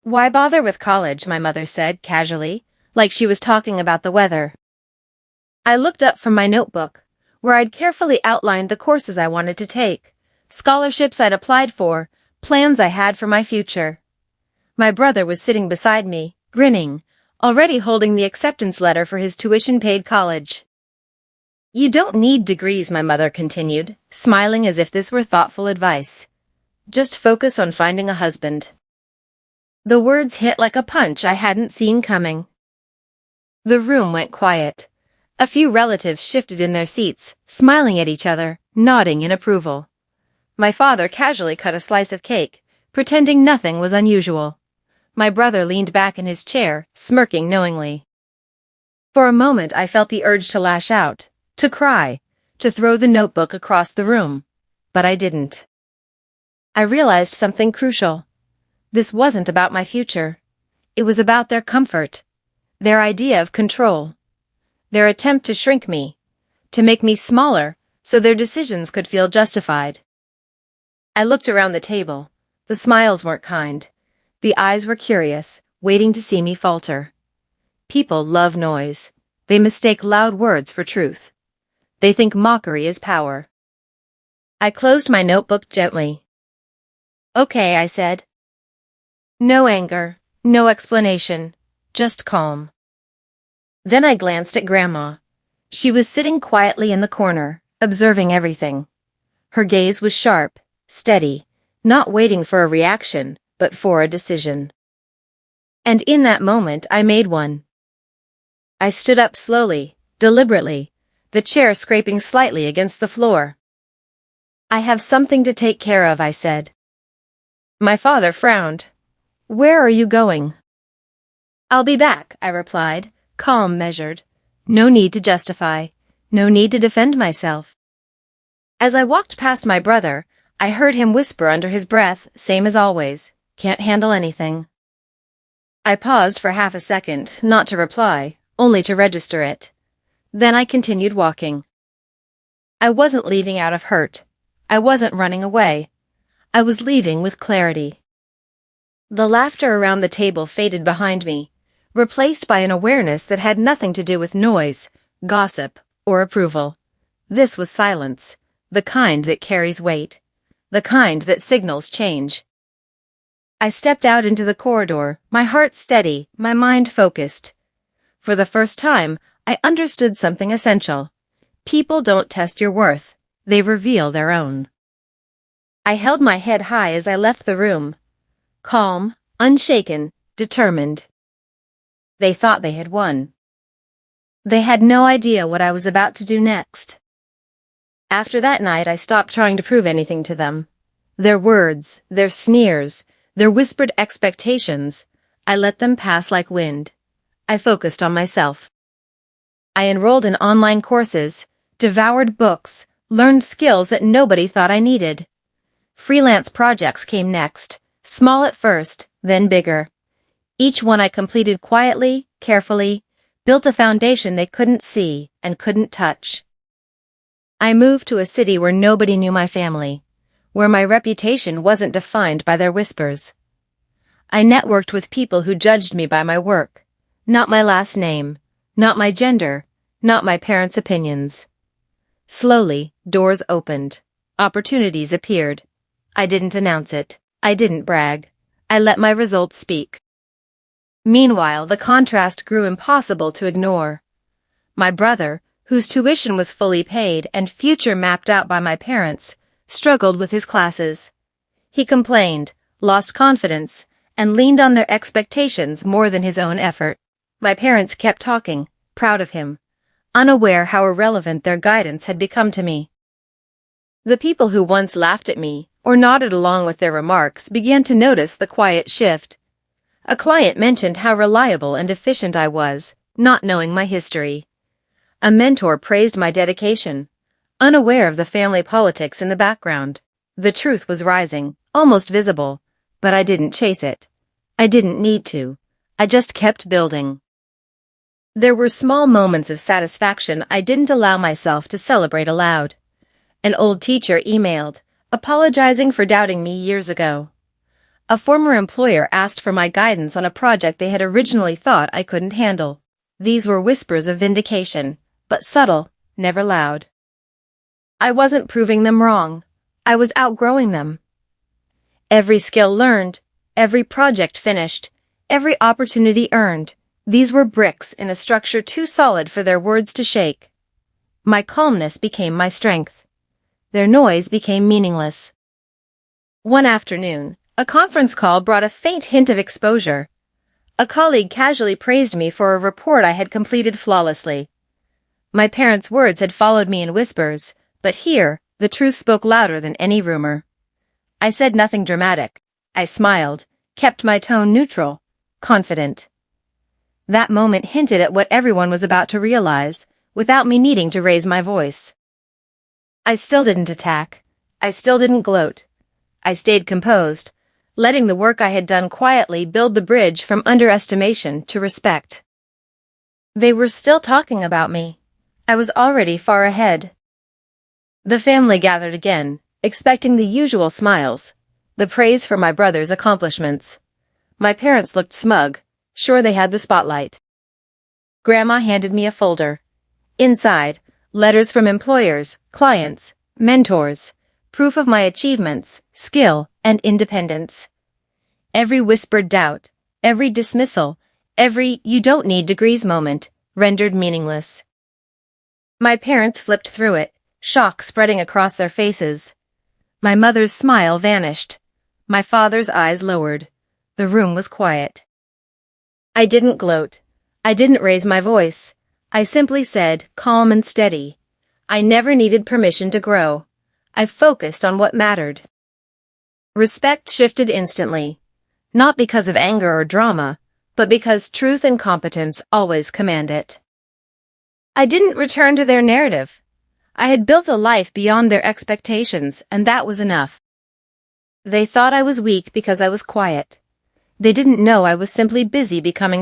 Why bother with college, my mother said, casually, like she was talking about the weather. I looked up from my notebook, where I'd carefully outlined the courses I wanted to take, scholarships I'd applied for, plans I had for my future. My brother was sitting beside me, grinning, already holding the acceptance letter for his tuition-paid college. You don't need degrees, my mother continued, smiling as if this were thoughtful advice. Just focus on finding a husband. The words hit like a punch I hadn't seen coming. The room went quiet. A few relatives shifted in their seats, smiling at each other, nodding in approval. My father casually cut a slice of cake, pretending nothing was unusual. My brother leaned back in his chair, smirking knowingly. For a moment I felt the urge to lash out, to cry, to throw the notebook across the room, but I didn't. I realized something crucial. This wasn't about my future. It was about their comfort, their idea of control, their attempt to shrink me, to make me smaller so their decisions could feel justified. I looked around the table. The smiles weren't kind. The eyes were curious, waiting to see me falter. People love noise. They mistake loud words for truth. They think mockery is power. I closed my notebook gently. Okay, I said. No anger, no explanation, just calm. Then I glanced at Grandma. She was sitting quietly in the corner, observing everything. Her gaze was sharp, steady, not waiting for a reaction, but for a decision. And in that moment, I made one. I stood up slowly, deliberately, the chair scraping slightly against the floor. I have something to take care of, I said. My father frowned. Where are you going? I'll be back, I replied, calm, measured. No need to justify. No need to defend myself. As I walked past my brother, I heard him whisper under his breath, same as always, can't handle anything. I paused for half a second, not to reply, only to register it. Then I continued walking. I wasn't leaving out of hurt. I wasn't running away. I was leaving with clarity. The laughter around the table faded behind me, replaced by an awareness that had nothing to do with noise, gossip, or approval. This was silence, the kind that carries weight, the kind that signals change. I stepped out into the corridor, my heart steady, my mind focused. For the first time, I understood something essential. People don't test your worth, they reveal their own. I held my head high as I left the room. Calm, unshaken, determined. They thought they had won. They had no idea what I was about to do next. After that night, I stopped trying to prove anything to them. Their words, their sneers, their whispered expectations, I let them pass like wind. I focused on myself. I enrolled in online courses, devoured books, learned skills that nobody thought I needed. Freelance projects came next, small at first, then bigger. Each one I completed quietly, carefully, built a foundation they couldn't see and couldn't touch. I moved to a city where nobody knew my family, where my reputation wasn't defined by their whispers. I networked with people who judged me by my work, not my last name, not my gender, not my parents' opinions. Slowly, doors opened. Opportunities appeared. I didn't announce it. I didn't brag. I let my results speak. Meanwhile, the contrast grew impossible to ignore. My brother, whose tuition was fully paid and future mapped out by my parents, struggled with his classes. He complained, lost confidence, and leaned on their expectations more than his own effort. My parents kept talking, proud of him, unaware how irrelevant their guidance had become to me. The people who once laughed at me or nodded along with their remarks began to notice the quiet shift. A client mentioned how reliable and efficient I was, not knowing my history. A mentor praised my dedication, unaware of the family politics in the background. The truth was rising, almost visible, but I didn't chase it. I didn't need to. I just kept building. There were small moments of satisfaction I didn't allow myself to celebrate aloud. An old teacher emailed, apologizing for doubting me years ago. A former employer asked for my guidance on a project they had originally thought I couldn't handle. These were whispers of vindication, but subtle, never loud. I wasn't proving them wrong. I was outgrowing them. Every skill learned, every project finished, every opportunity earned, these were bricks in a structure too solid for their words to shake. My calmness became my strength. Their noise became meaningless. One afternoon, a conference call brought a faint hint of exposure. A colleague casually praised me for a report I had completed flawlessly. My parents' words had followed me in whispers, but here, the truth spoke louder than any rumor. I said nothing dramatic. I smiled, kept my tone neutral, confident. That moment hinted at what everyone was about to realize, without me needing to raise my voice. I still didn't attack. I still didn't gloat. I stayed composed, letting the work I had done quietly build the bridge from underestimation to respect. They were still talking about me. I was already far ahead. The family gathered again, expecting the usual smiles, the praise for my brother's accomplishments. My parents looked smug, sure they had the spotlight. Grandma handed me a folder. Inside, letters from employers, clients, mentors, proof of my achievements, skill, and independence. Every whispered doubt, every dismissal, every "you don't need degrees" moment, rendered meaningless. My parents flipped through it, shock spreading across their faces. My mother's smile vanished. My father's eyes lowered. The room was quiet. I didn't gloat. I didn't raise my voice. I simply said, calm and steady. I never needed permission to grow. I focused on what mattered. Respect shifted instantly, not because of anger or drama, but because truth and competence always command it. I didn't return to their narrative. I had built a life beyond their expectations, and that was enough. They thought I was weak because I was quiet. They didn't know I was simply busy becoming